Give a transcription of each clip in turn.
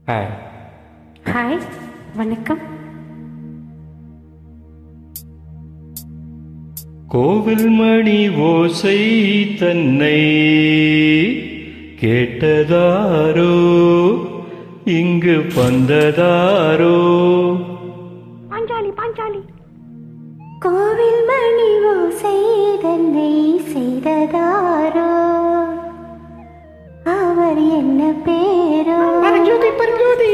Hi. Hi, வணக்கம். கோவில் மணி ஓசை தன்னை கேட்டதாரோ, இங்கு வந்ததாரோ? பாஞ்சாலி பாஞ்சாலி. கோவில் மணி ஓசை தன்னை செய்ததாரோ, அவர் என்ன பேரோ? பரஞ்சோதி பரஞ்சோதி.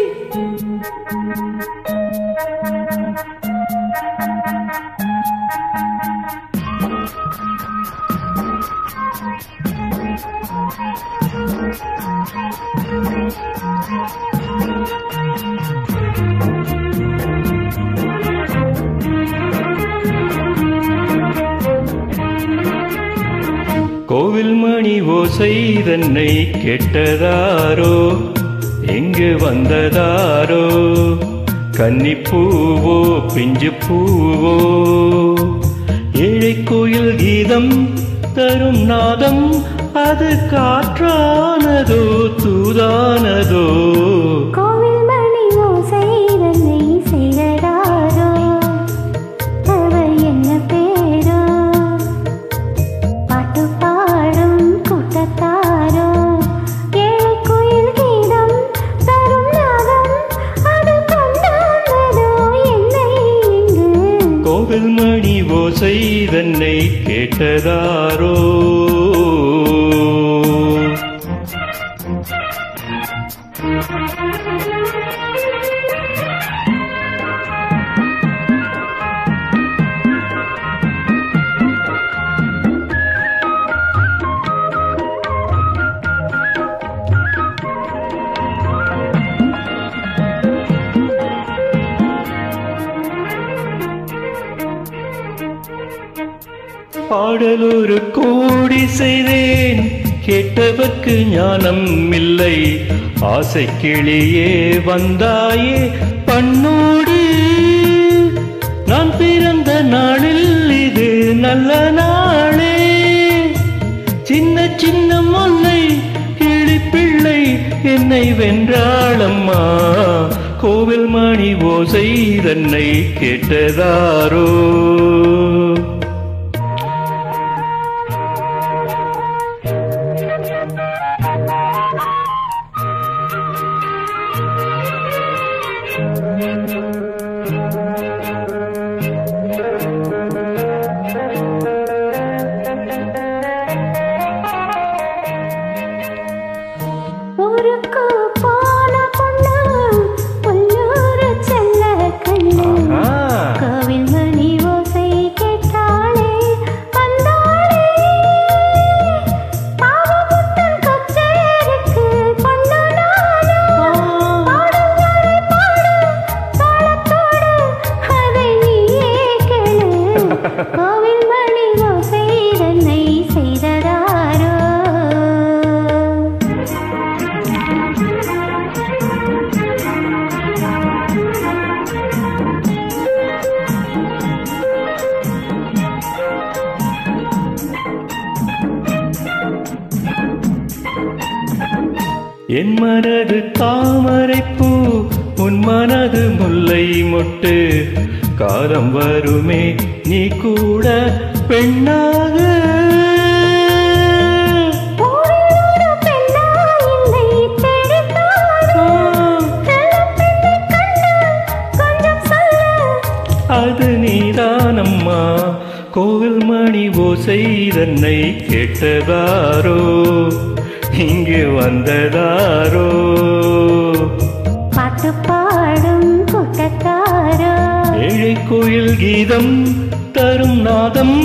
கோவில் மணி ஓசை தன்னை கேட்டதாரோ, எங்கு வந்ததாரோ? கன்னிப்பூவோ பிஞ்சு பூவோ, ஏழை கோயில் கீதம் தரும் நாதம், அது காற்றானதோ தூதானதோ? கோவில் மணி ஓசை தன்னை செய்ததாரோ, அவர் என்ன பேரோ? பாட்டு பாடும் கூட்டத்தாரோ, ஏழை கோயில் கீதம் தரும் நாதம், அது கொண்டாடுதோ என்னை இங்கு? கோவில் மணி ஓசை தன்னை கேட்டதாரோ? பாடலொரு கோடி செய்தேன், கேட்டவர்க்கு ஞானம் இல்லை. ஆசை கிளியே வந்தாயே பண்ணோடு, நான் பிறந்த நாளில் இது நல்ல நாளே. சின்ன சின்ன முல்லை கிளிப்பிள்ளை என்னை வென்றாளம்மா, கோவில் மணி ஓசை தன்னை கேட்டதாரோ? ஊருக்கு போன பொண்ணு உள்ளூர் செல்ல கண்ணு, கோவில் மணி ஓசை கேட்டாளே வந்தாளே. பாவமுத்தன் கச்சேரிக்கு பொண்ணு நானோ, பாடுங்களை பாடு தாளத்தோடு, அதை நீயே கேளு. கோவில் மணி ஓசை தன்னை செய்ததாரோ? என் மனது தாமரைப்பூ, உன் மனது முல்லை மொட்டு. காலம் வருமே நீ கூட பெண்ணாக, அது நீதானம்மா. கோவில் மணி ஓசை தன்னை கேட்டதாரோ, இங்கு வந்ததாரோ? பாட்டு பாடும் கூட்டத்தாரோ, ஏழை கோயில் கீதம் தரும் நாதம்,